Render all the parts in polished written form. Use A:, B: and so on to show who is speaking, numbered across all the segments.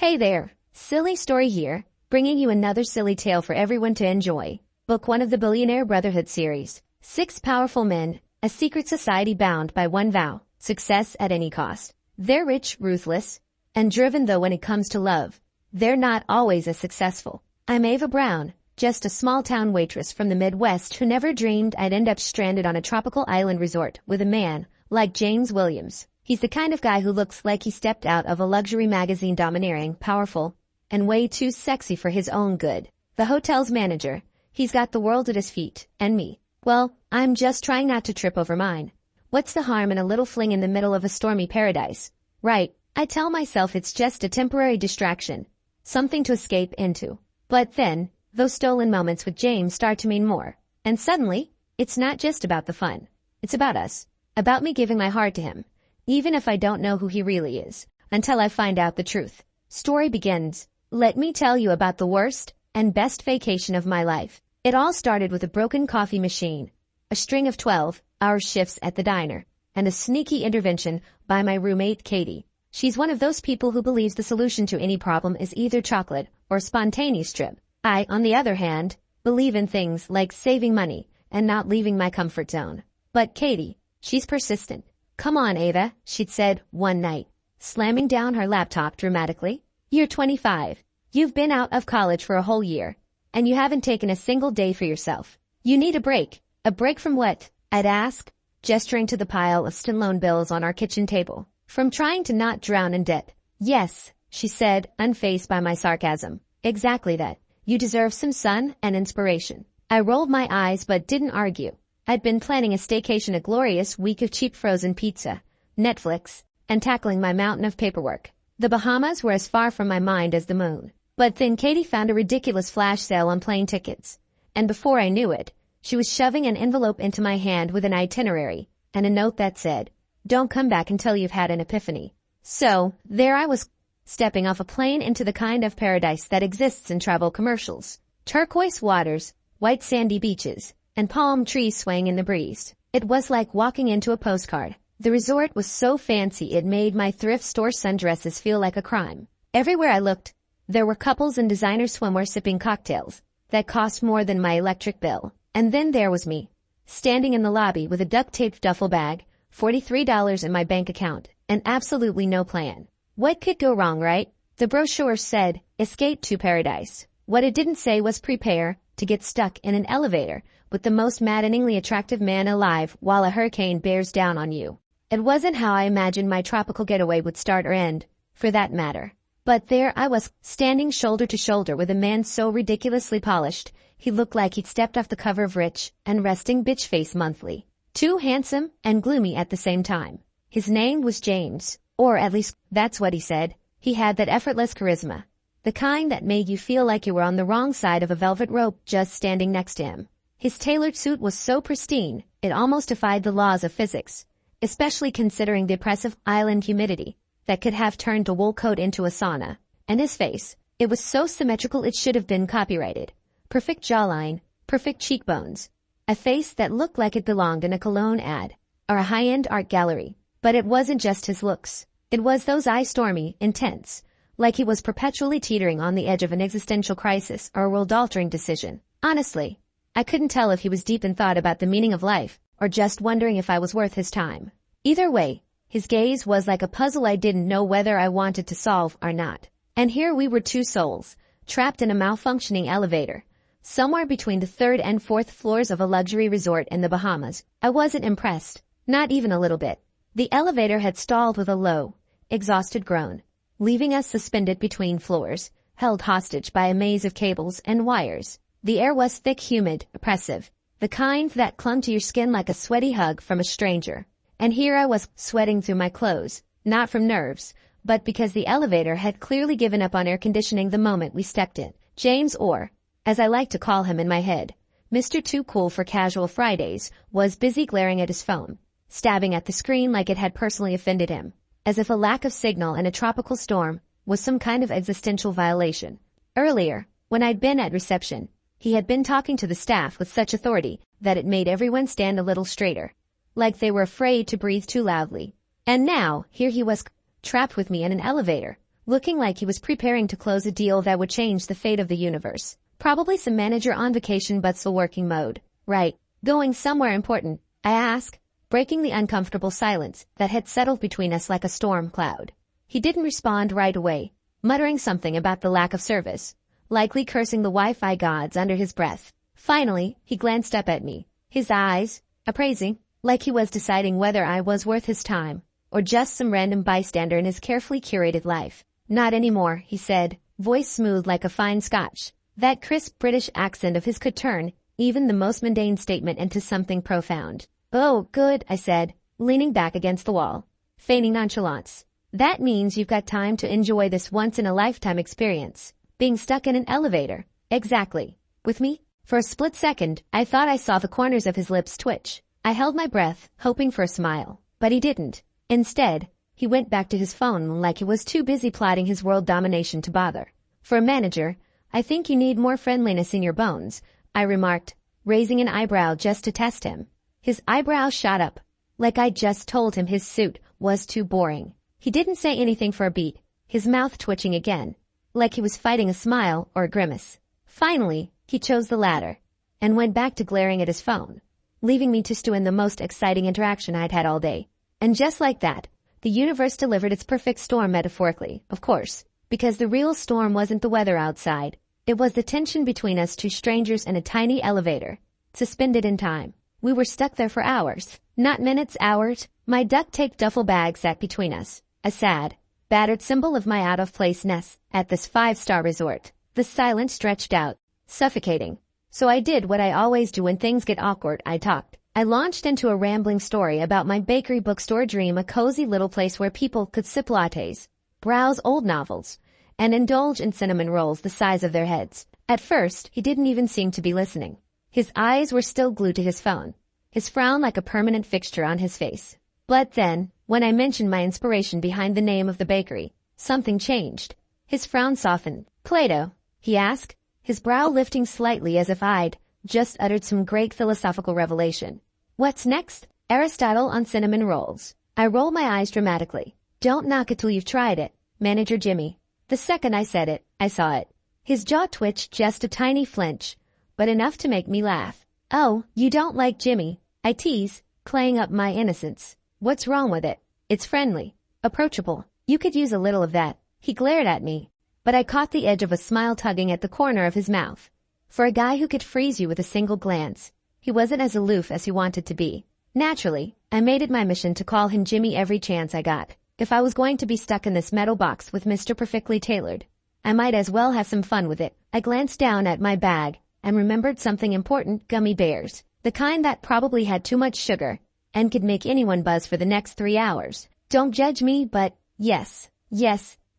A: Hey there, silly story here, bringing you another silly tale for everyone to enjoy. Book 1 of the Billionaire Brotherhood series. 6 powerful men, a secret society bound by one vow, success at any cost. They're rich, ruthless, and driven, though when it comes to love, they're not always as successful. I'm Ava Brown, just a small-town waitress from the Midwest who never dreamed I'd end up stranded on a tropical island resort with a man like James Williams. He's the kind of guy who looks like he stepped out of a luxury magazine, domineering, powerful, and way too sexy for his own good. The hotel's manager, he's got the world at his feet, and me, well, I'm just trying not to trip over mine. What's the harm in a little fling in the middle of a stormy paradise? Right, I tell myself it's just a temporary distraction, something to escape into. But then, those stolen moments with James start to mean more. And suddenly, it's not just about the fun. It's about us. About me giving my heart to him. Even if I don't know who he really is, until I find out the truth. Story begins. Let me tell you about the worst and best vacation of my life. It all started with a broken coffee machine, a string of 12-hour shifts at the diner, and a sneaky intervention by my roommate Katie. She's one of those people who believes the solution to any problem is either chocolate or spontaneous trip. I, on the other hand, believe in things like saving money and not leaving my comfort zone. But Katie, she's persistent. Come on, Ava, she'd said one night, slamming down her laptop dramatically. You're 25. You've been out of college for a whole year, and you haven't taken a single day for yourself. You need a break. A break from what? I'd ask, gesturing to the pile of student loan bills on our kitchen table. From trying to not drown in debt. Yes, she said, unfazed by my sarcasm. Exactly that. You deserve some sun and inspiration. I rolled my eyes but didn't argue. I'd been planning a staycation, a glorious week of cheap frozen pizza, Netflix, and tackling my mountain of paperwork. The Bahamas were as far from my mind as the moon. But then Katie found a ridiculous flash sale on plane tickets. And before I knew it, she was shoving an envelope into my hand with an itinerary and a note that said, "Don't come back until you've had an epiphany." So, there I was, stepping off a plane into the kind of paradise that exists in travel commercials. Turquoise waters, white sandy beaches, and palm trees swaying in the breeze. It was like walking into a postcard. The resort was so fancy it made my thrift store sundresses feel like a crime. Everywhere I looked, there were couples in designer swimwear sipping cocktails that cost more than my electric bill. And then there was me, standing in the lobby with a duct-taped duffel bag, $43 in my bank account, and absolutely no plan. What could go wrong, right? The brochure said, "Escape to paradise." What it didn't say was prepare to get stuck in an elevator with the most maddeningly attractive man alive while a hurricane bears down on you. It wasn't how I imagined my tropical getaway would start or end, for that matter. But there I was, standing shoulder to shoulder with a man so ridiculously polished, he looked like he'd stepped off the cover of Rich and Resting Bitch Face Monthly. Too handsome and gloomy at the same time. His name was James, or at least that's what he said. He had that effortless charisma, the kind that made you feel like you were on the wrong side of a velvet rope just standing next to him. His tailored suit was so pristine, it almost defied the laws of physics, especially considering the oppressive island humidity that could have turned a wool coat into a sauna. And his face, it was so symmetrical it should have been copyrighted. Perfect jawline, perfect cheekbones. A face that looked like it belonged in a cologne ad or a high-end art gallery. But it wasn't just his looks. It was those eyes, stormy, intense, like he was perpetually teetering on the edge of an existential crisis or a world-altering decision. Honestly, I couldn't tell if he was deep in thought about the meaning of life or just wondering if I was worth his time. Either way, his gaze was like a puzzle I didn't know whether I wanted to solve or not. And here we were, two souls, trapped in a malfunctioning elevator, somewhere between the 3rd and 4th floors of a luxury resort in the Bahamas. I wasn't impressed, not even a little bit. The elevator had stalled with a low, exhausted groan, leaving us suspended between floors, held hostage by a maze of cables and wires. The air was thick, humid, oppressive, the kind that clung to your skin like a sweaty hug from a stranger. And here I was, sweating through my clothes, not from nerves, but because the elevator had clearly given up on air conditioning the moment we stepped in. James, or, as I like to call him in my head, Mr. Too Cool for Casual Fridays, was busy glaring at his phone, stabbing at the screen like it had personally offended him, as if a lack of signal in a tropical storm was some kind of existential violation. Earlier, when I'd been at reception, he had been talking to the staff with such authority that it made everyone stand a little straighter, like they were afraid to breathe too loudly. And now, here he was, trapped with me in an elevator, looking like he was preparing to close a deal that would change the fate of the universe. Probably some manager on vacation but still working mode. Right. Going somewhere important, I ask, breaking the uncomfortable silence that had settled between us like a storm cloud. He didn't respond right away, muttering something about the lack of service, likely cursing the Wi-Fi gods under his breath. Finally, he glanced up at me, his eyes appraising, like he was deciding whether I was worth his time, or just some random bystander in his carefully curated life. Not anymore, he said, voice smooth like a fine Scotch. That crisp British accent of his could turn even the most mundane statement into something profound. Oh, good, I said, leaning back against the wall, feigning nonchalance. That means you've got time to enjoy this once-in-a-lifetime experience. Being stuck in an elevator. Exactly. With me? For a split second, I thought I saw the corners of his lips twitch. I held my breath, hoping for a smile. But he didn't. Instead, he went back to his phone like he was too busy plotting his world domination to bother. For a manager, I think you need more friendliness in your bones, I remarked, raising an eyebrow just to test him. His eyebrows shot up, like I'd just told him his suit was too boring. He didn't say anything for a beat, his mouth twitching again, like he was fighting a smile or a grimace. Finally, he chose the latter, and went back to glaring at his phone, leaving me to stew in the most exciting interaction I'd had all day. And just like that, the universe delivered its perfect storm metaphorically, of course, because the real storm wasn't the weather outside. It was the tension between us two strangers in a tiny elevator, suspended in time. We were stuck there for hours, not minutes, hours. My duct-tape duffel bag sat between us, a sad, battered symbol of my out-of-place-ness at this five-star resort. The silence stretched out, suffocating. So I did what I always do when things get awkward. I talked. I launched into a rambling story about my bakery bookstore dream, a cozy little place where people could sip lattes, browse old novels, and indulge in cinnamon rolls the size of their heads. At first, he didn't even seem to be listening. His eyes were still glued to his phone, his frown like a permanent fixture on his face. But then, when I mentioned my inspiration behind the name of the bakery, something changed. His frown softened. Plato, he asked, his brow lifting slightly as if I'd just uttered some great philosophical revelation. What's next? Aristotle on cinnamon rolls. I roll my eyes dramatically. Don't knock it till you've tried it, Manager Jimmy. The second I said it, I saw it. His jaw twitched just a tiny flinch, but enough to make me laugh. Oh, you don't like Jimmy, I tease, playing up my innocence. What's wrong with it? It's friendly, approachable. You could use a little of that. He glared at me, but I caught the edge of a smile tugging at the corner of his mouth. For a guy who could freeze you with a single glance, he wasn't as aloof as he wanted to be. Naturally, I made it my mission to call him Jimmy every chance I got. If I was going to be stuck in this metal box with Mr. Perfectly Tailored, I might as well have some fun with it. I glanced down at my bag and remembered something important: gummy bears. The kind that probably had too much sugar and could make anyone buzz for the next 3 hours. Don't judge me, but yes,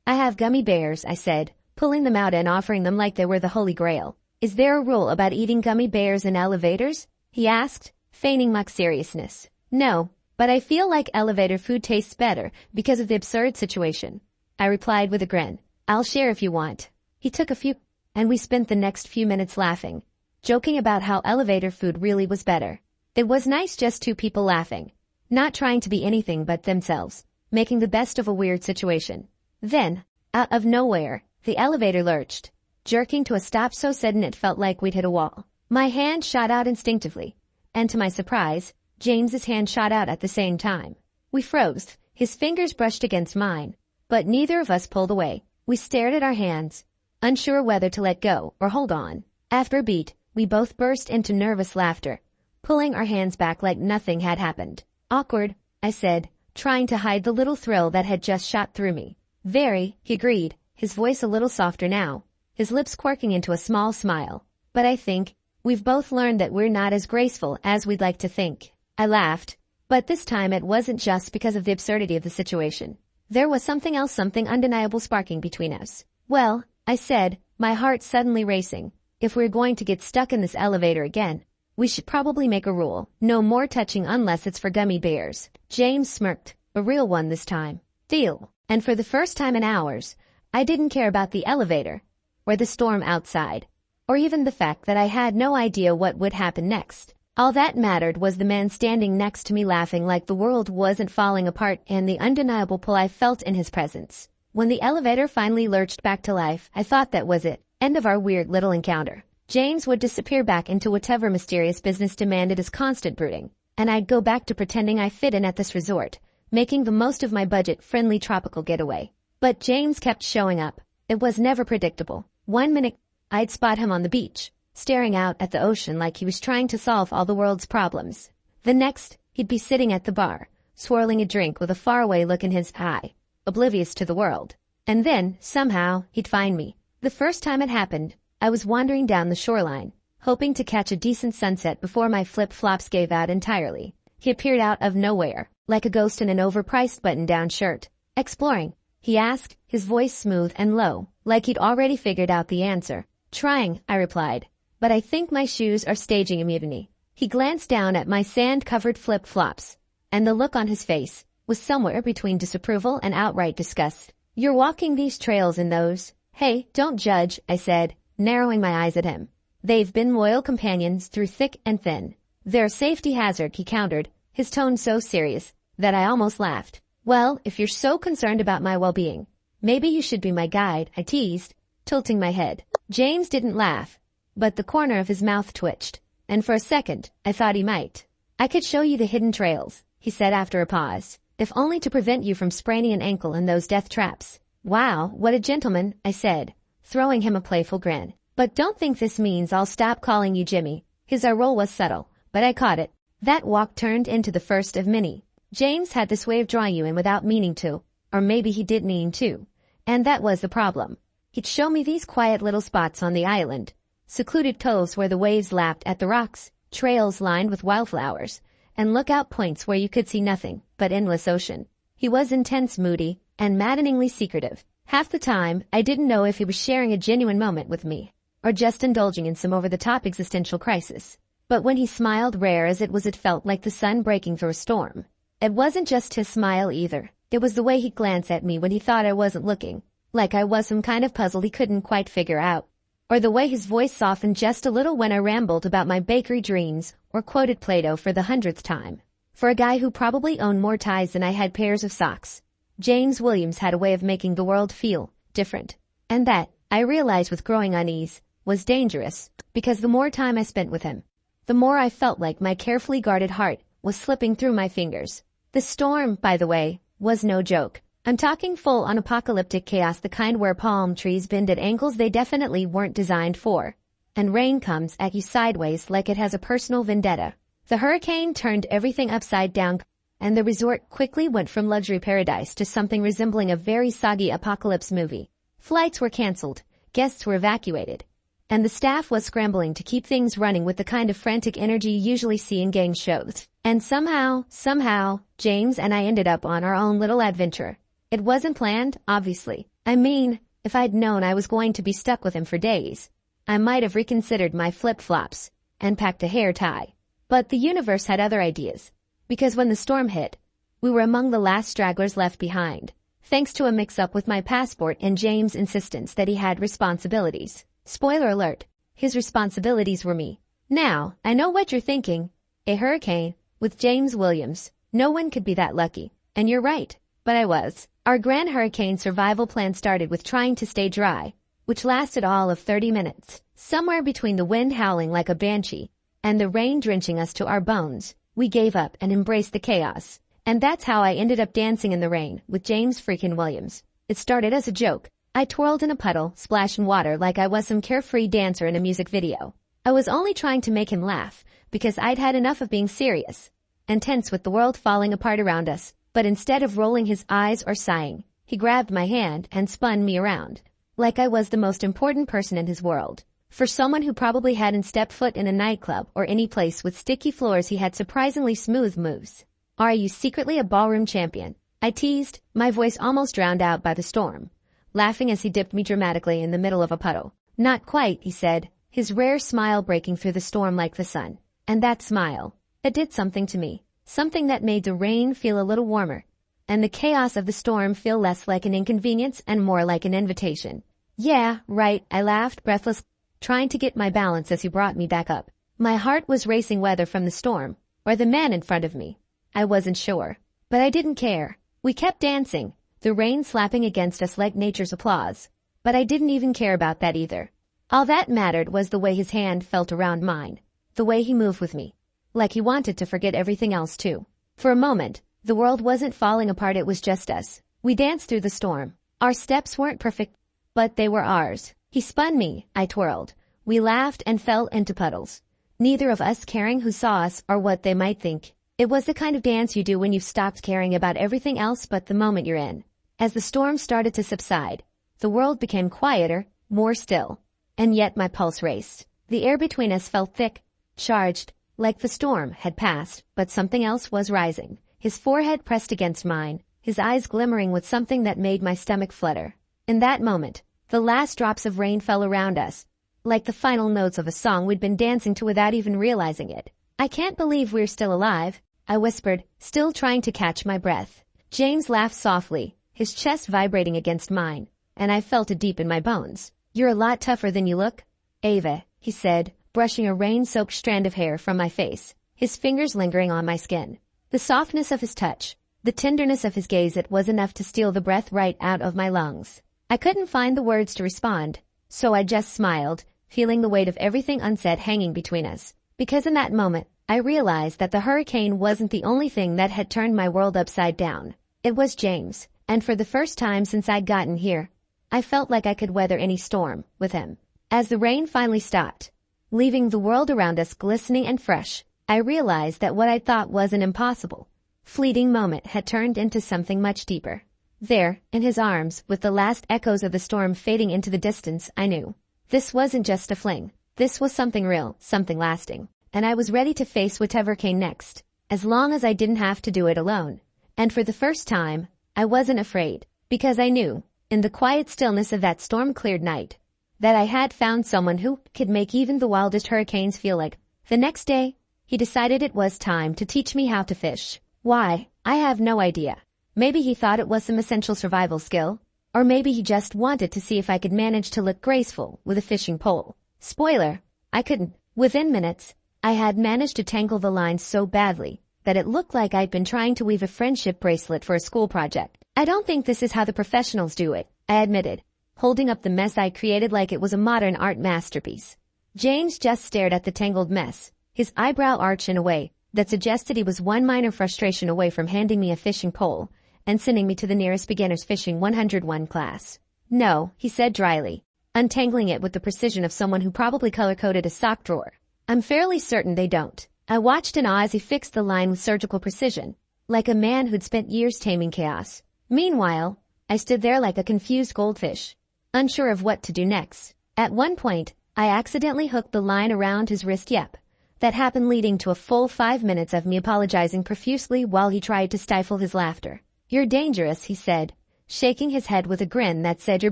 A: I have gummy bears, I said, pulling them out and offering them like they were the Holy Grail. Is there a rule about eating gummy bears in elevators? He asked, feigning mock seriousness. No, but I feel like elevator food tastes better because of the absurd situation, I replied with a grin. I'll share if you want. He took a few, and we spent the next few minutes laughing, joking about how elevator food really was better. It was nice, just two people laughing, not trying to be anything but themselves, making the best of a weird situation. Then, out of nowhere, the elevator lurched, jerking to a stop so sudden it felt like we'd hit a wall. My hand shot out instinctively, and to my surprise, James's hand shot out at the same time. We froze. His fingers brushed against mine, but neither of us pulled away. We stared at our hands, unsure whether to let go or hold on. After a beat, we both burst into nervous laughter, pulling our hands back like nothing had happened. Awkward, I said, trying to hide the little thrill that had just shot through me. Very, he agreed, his voice a little softer now, his lips quirking into a small smile. But I think we've both learned that we're not as graceful as we'd like to think. I laughed, but this time it wasn't just because of the absurdity of the situation. There was something else, something undeniable sparking between us. Well, I said, my heart suddenly racing, if we're going to get stuck in this elevator again, we should probably make a rule. No more touching unless it's for gummy bears. James smirked, a real one this time. Deal. And for the first time in hours, I didn't care about the elevator, or the storm outside, or even the fact that I had no idea what would happen next. All that mattered was the man standing next to me laughing like the world wasn't falling apart and the undeniable pull I felt in his presence. When the elevator finally lurched back to life, I thought that was it. End of our weird little encounter. James would disappear back into whatever mysterious business demanded his constant brooding, and I'd go back to pretending I fit in at this resort, making the most of my budget-friendly tropical getaway. But James kept showing up. It was never predictable. One minute, I'd spot him on the beach, staring out at the ocean like he was trying to solve all the world's problems. The next, he'd be sitting at the bar, swirling a drink with a faraway look in his eye, oblivious to the world. And then, somehow, he'd find me. The first time it happened, I was wandering down the shoreline, hoping to catch a decent sunset before my flip-flops gave out entirely. He appeared out of nowhere, like a ghost in an overpriced button-down shirt. "Exploring?" he asked, his voice smooth and low, like he'd already figured out the answer. "Trying," I replied, "but I think my shoes are staging a mutiny." He glanced down at my sand-covered flip-flops, and the look on his face was somewhere between disapproval and outright disgust. "You're walking these trails in those?" "Hey, don't judge," I said, narrowing my eyes at him. "They've been loyal companions through thick and thin." "They're a safety hazard," he countered, his tone so serious that I almost laughed. "Well, if you're so concerned about my well-being, maybe you should be my guide," I teased, tilting my head. James didn't laugh, but the corner of his mouth twitched, and for a second, I thought he might. "I could show you the hidden trails," he said after a pause, "if only to prevent you from spraining an ankle in those death traps." "Wow, what a gentleman," I said, throwing him a playful grin. "But don't think this means I'll stop calling you Jimmy." His eye roll was subtle, but I caught it. That walk turned into the first of many. James had this way of drawing you in without meaning to, or maybe he did mean to. And that was the problem. He'd show me these quiet little spots on the island, secluded coves where the waves lapped at the rocks, trails lined with wildflowers, and lookout points where you could see nothing but endless ocean. He was intense, moody, and maddeningly secretive. Half the time, I didn't know if he was sharing a genuine moment with me, or just indulging in some over-the-top existential crisis. But when he smiled, rare as it felt like the sun breaking through a storm. It wasn't just his smile either. It was the way he'd glance at me when he thought I wasn't looking, like I was some kind of puzzle he couldn't quite figure out. Or the way his voice softened just a little when I rambled about my bakery dreams or quoted Plato for the 100th time. For a guy who probably owned more ties than I had pairs of socks, James Williams had a way of making the world feel different. And that, I realized with growing unease, was dangerous, because the more time I spent with him, the more I felt like my carefully guarded heart was slipping through my fingers. The storm, by the way, was no joke. I'm talking full-on apocalyptic chaos, the kind where palm trees bend at angles they definitely weren't designed for, and rain comes at you sideways like it has a personal vendetta. The hurricane turned everything upside down, and the resort quickly went from luxury paradise to something resembling a very soggy apocalypse movie. Flights were canceled, guests were evacuated, and the staff was scrambling to keep things running with the kind of frantic energy you usually see in gang shows. And somehow, James and I ended up on our own little adventure. It wasn't planned, obviously. I mean, if I'd known I was going to be stuck with him for days, I might have reconsidered my flip-flops and packed a hair tie. But the universe had other ideas, because when the storm hit, we were among the last stragglers left behind, thanks to a mix-up with my passport and James' insistence that he had responsibilities. Spoiler alert, his responsibilities were me. Now, I know what you're thinking. A hurricane, with James Williams. No one could be that lucky. And you're right, but I was. Our grand hurricane survival plan started with trying to stay dry, which lasted all of 30 minutes. Somewhere between the wind howling like a banshee and the rain drenching us to our bones, we gave up and embraced the chaos. And that's how I ended up dancing in the rain with James freaking Williams. It started as a joke. I twirled in a puddle, splashing water like I was some carefree dancer in a music video. I was only trying to make him laugh, because I'd had enough of being serious and tense with the world falling apart around us. But instead of rolling his eyes or sighing, he grabbed my hand and spun me around, like I was the most important person in his world. For someone who probably hadn't stepped foot in a nightclub or any place with sticky floors, he had surprisingly smooth moves. "Are you secretly a ballroom champion?" I teased, my voice almost drowned out by the storm, laughing as he dipped me dramatically in the middle of a puddle. "Not quite," he said, his rare smile breaking through the storm like the sun. And that smile, it did something to me, something that made the rain feel a little warmer, and the chaos of the storm feel less like an inconvenience and more like an invitation. "Yeah, right," I laughed, breathless, trying to get my balance as he brought me back up. My heart was racing, whether from the storm or the man in front of me. I wasn't sure, but I didn't care. We kept dancing, the rain slapping against us like nature's applause. But I didn't even care about that either. All that mattered was the way his hand felt around mine, the way he moved with me, like he wanted to forget everything else too. For a moment, the world wasn't falling apart, it was just us. We danced through the storm. Our steps weren't perfect, but they were ours. He spun me, I twirled. We laughed and fell into puddles, neither of us caring who saw us or what they might think. It was the kind of dance you do when you've stopped caring about everything else but the moment you're in. As the storm started to subside, the world became quieter, more still. And yet my pulse raced. The air between us felt thick, charged, like the storm had passed, but something else was rising. His forehead pressed against mine, his eyes glimmering with something that made my stomach flutter. In that moment, the last drops of rain fell around us, like the final notes of a song we'd been dancing to without even realizing it. I can't believe we're still alive, I whispered, still trying to catch my breath. James laughed softly, his chest vibrating against mine, and I felt it deep in my bones. You're a lot tougher than you look, Ava, he said, brushing a rain-soaked strand of hair from my face, his fingers lingering on my skin. The softness of his touch, the tenderness of his gaze, it was enough to steal the breath right out of my lungs. I couldn't find the words to respond, so I just smiled, feeling the weight of everything unsaid hanging between us. Because in that moment, I realized that the hurricane wasn't the only thing that had turned my world upside down. It was James, and for the first time since I'd gotten here, I felt like I could weather any storm with him. As the rain finally stopped, leaving the world around us glistening and fresh, I realized that what I thought was an impossible, fleeting moment had turned into something much deeper. There, in his arms, with the last echoes of the storm fading into the distance, I knew. This wasn't just a fling. This was something real, something lasting. And I was ready to face whatever came next, as long as I didn't have to do it alone. And for the first time, I wasn't afraid, because I knew, in the quiet stillness of that storm-cleared night, that I had found someone who could make even the wildest hurricanes feel like. The next day, he decided it was time to teach me how to fish. Why? I have no idea. Maybe he thought it was some essential survival skill, or maybe he just wanted to see if I could manage to look graceful with a fishing pole. Spoiler, I couldn't. Within minutes, I had managed to tangle the line so badly that it looked like I'd been trying to weave a friendship bracelet for a school project. I don't think this is how the professionals do it, I admitted, holding up the mess I created like it was a modern art masterpiece. James just stared at the tangled mess, his eyebrow arched in a way that suggested he was one minor frustration away from handing me a fishing pole and sending me to the nearest beginner's fishing 101 class. No, he said dryly, untangling it with the precision of someone who probably color-coded a sock drawer. I'm fairly certain they don't. I watched in awe as he fixed the line with surgical precision, like a man who'd spent years taming chaos. Meanwhile, I stood there like a confused goldfish, unsure of what to do next. At one point, I accidentally hooked the line around his wrist. Yep. That happened, leading to a full 5 minutes of me apologizing profusely while he tried to stifle his laughter. You're dangerous, he said, shaking his head with a grin that said you're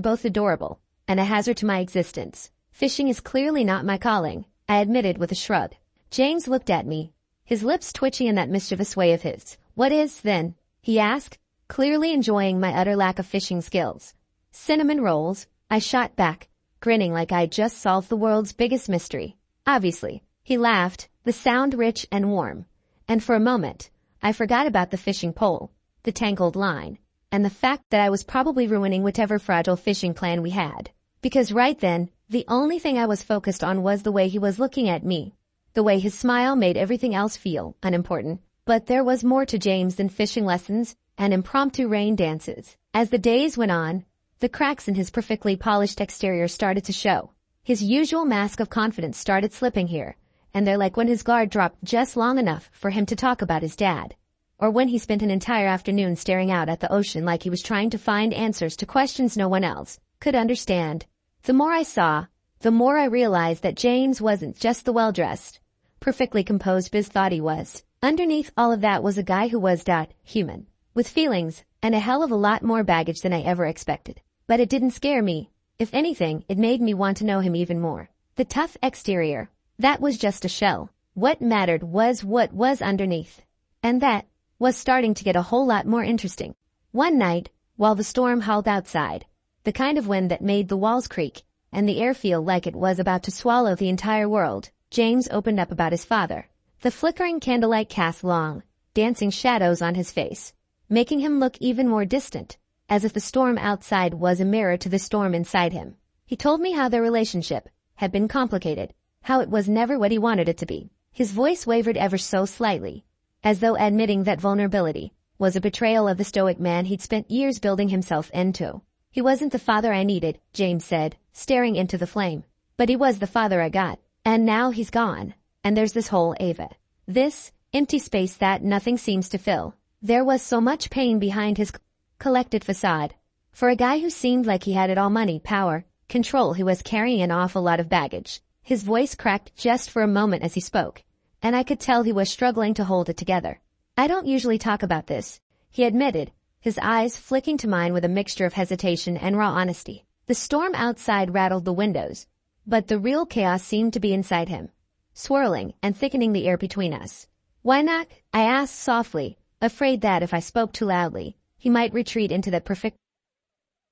A: both adorable and a hazard to my existence. Fishing is clearly not my calling, I admitted with a shrug. James looked at me, his lips twitching in that mischievous way of his. What is, then? He asked, clearly enjoying my utter lack of fishing skills. Cinnamon rolls, I shot back, grinning like I'd just solved the world's biggest mystery. Obviously. He laughed, the sound rich and warm. And for a moment, I forgot about the fishing pole, the tangled line, and the fact that I was probably ruining whatever fragile fishing plan we had. Because right then, the only thing I was focused on was the way he was looking at me. The way his smile made everything else feel unimportant. But there was more to James than fishing lessons and impromptu rain dances. As the days went on, the cracks in his perfectly polished exterior started to show. His usual mask of confidence started slipping here and there, like when his guard dropped just long enough for him to talk about his dad. Or when he spent an entire afternoon staring out at the ocean like he was trying to find answers to questions no one else could understand. The more I saw, the more I realized that James wasn't just the well-dressed, perfectly composed biz thought he was. Underneath all of that was a guy who was human, with feelings and a hell of a lot more baggage than I ever expected. But it didn't scare me. If anything, it made me want to know him even more. The tough exterior, that was just a shell. What mattered was what was underneath. And that was starting to get a whole lot more interesting. One night, while the storm howled outside, the kind of wind that made the walls creak and the air feel like it was about to swallow the entire world, James opened up about his father. The flickering candlelight cast long, dancing shadows on his face, making him look even more distant. as if the storm outside was a mirror to the storm inside him. He told me how their relationship had been complicated, how it was never what he wanted it to be. His voice wavered ever so slightly, as though admitting that vulnerability was a betrayal of the stoic man he'd spent years building himself into. He wasn't the father I needed, James said, staring into the flame. But he was the father I got. And now he's gone. And there's this whole Ava. This empty space that nothing seems to fill. There was so much pain behind his collected facade. For a guy who seemed like he had it all, money, power, control, he was carrying an awful lot of baggage. His voice cracked just for a moment as he spoke, and I could tell he was struggling to hold it together. I don't usually talk about this, he admitted, his eyes flicking to mine with a mixture of hesitation and raw honesty. The storm outside rattled the windows, but the real chaos seemed to be inside him, swirling and thickening the air between us. Why not? I asked softly, afraid that if I spoke too loudly, he might retreat into that perfect,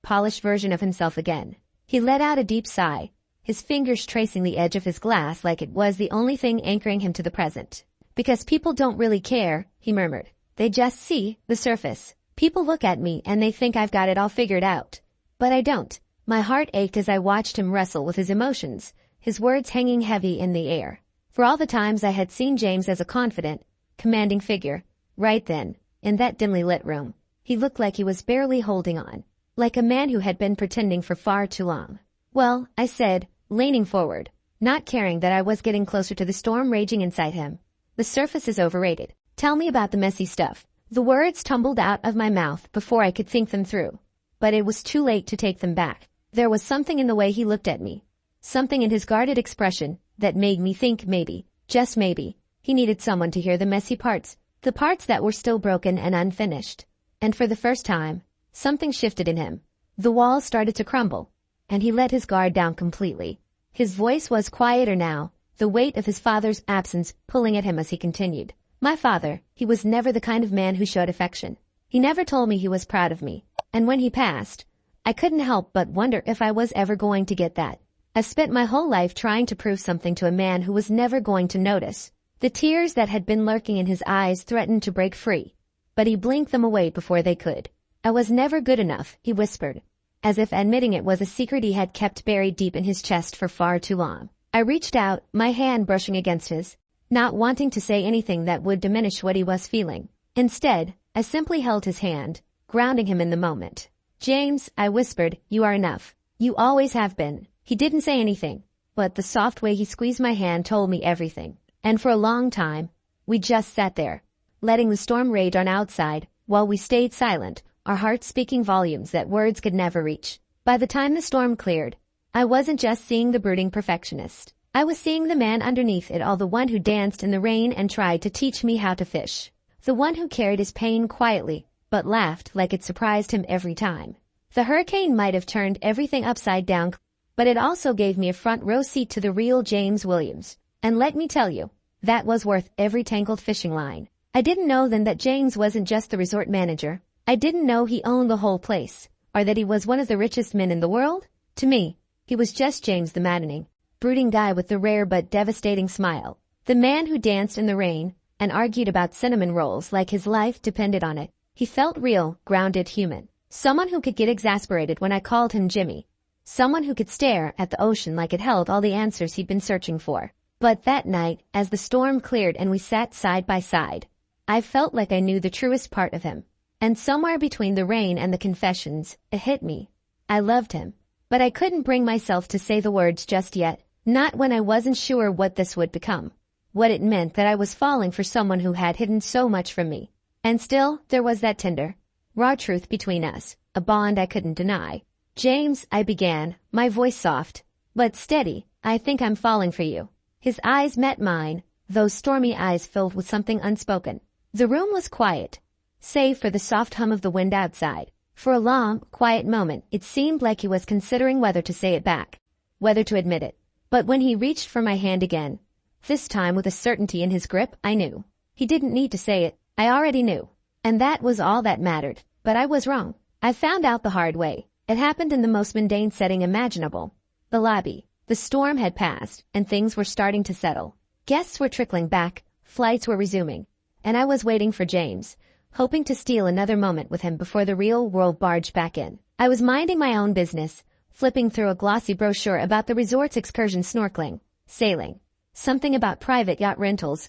A: polished version of himself again. He let out a deep sigh, his fingers tracing the edge of his glass like it was the only thing anchoring him to the present. Because people don't really care, he murmured. They just see the surface. People look at me and they think I've got it all figured out. But I don't. My heart ached as I watched him wrestle with his emotions, his words hanging heavy in the air. For all the times I had seen James as a confident, commanding figure, right then, in that dimly lit room, he looked like he was barely holding on, like a man who had been pretending for far too long. Well, I said, leaning forward, not caring that I was getting closer to the storm raging inside him. The surface is overrated. Tell me about the messy stuff. The words tumbled out of my mouth before I could think them through. But it was too late to take them back. There was something in the way he looked at me, something in his guarded expression that made me think maybe, just maybe, he needed someone to hear the messy parts, the parts that were still broken and unfinished. And for the first time, something shifted in him. The walls started to crumble, and he let his guard down completely. His voice was quieter now, the weight of his father's absence pulling at him as he continued. My father, he was never the kind of man who showed affection. He never told me he was proud of me. And when he passed, I couldn't help but wonder if I was ever going to get that. I've spent my whole life trying to prove something to a man who was never going to notice. The tears that had been lurking in his eyes threatened to break free, but he blinked them away before they could. I was never good enough, he whispered, as if admitting it was a secret he had kept buried deep in his chest for far too long. I reached out, my hand brushing against his, not wanting to say anything that would diminish what he was feeling. Instead, I simply held his hand, grounding him in the moment. James, I whispered, you are enough. You always have been. He didn't say anything, but the soft way he squeezed my hand told me everything. And for a long time, we just sat there, letting the storm rage on outside, while we stayed silent, our hearts speaking volumes that words could never reach. By the time the storm cleared, I wasn't just seeing the brooding perfectionist. I was seeing the man underneath it all, the one who danced in the rain and tried to teach me how to fish. The one who carried his pain quietly, but laughed like it surprised him every time. The hurricane might have turned everything upside down, but it also gave me a front row seat to the real James Williams. And let me tell you, that was worth every tangled fishing line. I didn't know then that James wasn't just the resort manager. I didn't know he owned the whole place, or that he was one of the richest men in the world. To me, he was just James, the maddening, brooding guy with the rare but devastating smile. The man who danced in the rain and argued about cinnamon rolls like his life depended on it. He felt real, grounded, human. Someone who could get exasperated when I called him Jimmy. Someone who could stare at the ocean like it held all the answers he'd been searching for. But that night, as the storm cleared and we sat side by side, I felt like I knew the truest part of him. And somewhere between the rain and the confessions, it hit me. I loved him. But I couldn't bring myself to say the words just yet, not when I wasn't sure what this would become. What it meant that I was falling for someone who had hidden so much from me. And still, there was that tender, raw truth between us, a bond I couldn't deny. James, I began, my voice soft, but steady, I think I'm falling for you. His eyes met mine, those stormy eyes filled with something unspoken. The room was quiet, save for the soft hum of the wind outside. For a long, quiet moment, it seemed like he was considering whether to say it back, whether to admit it. But when he reached for my hand again, this time with a certainty in his grip, I knew. He didn't need to say it. I already knew. And that was all that mattered. But I was wrong. I found out the hard way. It happened in the most mundane setting imaginable. The lobby. The storm had passed, and things were starting to settle. Guests were trickling back, flights were resuming, and I was waiting for James, hoping to steal another moment with him before the real world barged back in. I was minding my own business, flipping through a glossy brochure about the resort's excursion snorkeling, sailing. Something about private yacht rentals,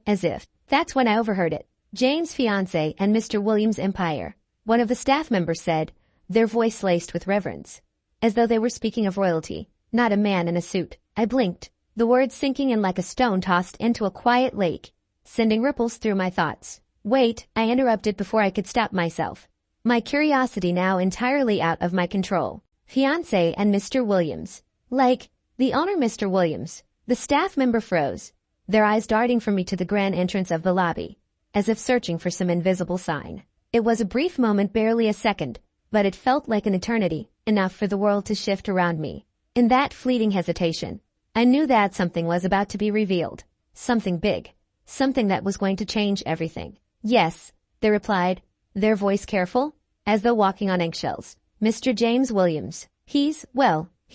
A: as if. That's when I overheard it. James' fiancé and Mr. Williams' empire. One of the staff members said, their voice laced with reverence, as though they were speaking of royalty, not a man in a suit. I blinked, the words sinking in like a stone tossed into a quiet lake, sending ripples through my thoughts. Wait, I interrupted before I could stop myself. My curiosity now entirely out of my control. Fiancé and Mr. Williams. Like, the owner Mr. Williams. The staff member froze, their eyes darting from me to the grand entrance of the lobby, as if searching for some invisible sign. It was a brief moment, barely a second, but it felt like an eternity, enough for the world to shift around me. In that fleeting hesitation, I knew that something was about to be revealed. Something big. Something that was going to change everything. Yes, they replied, their voice careful, as though walking on eggshells. Mr. James Williams. He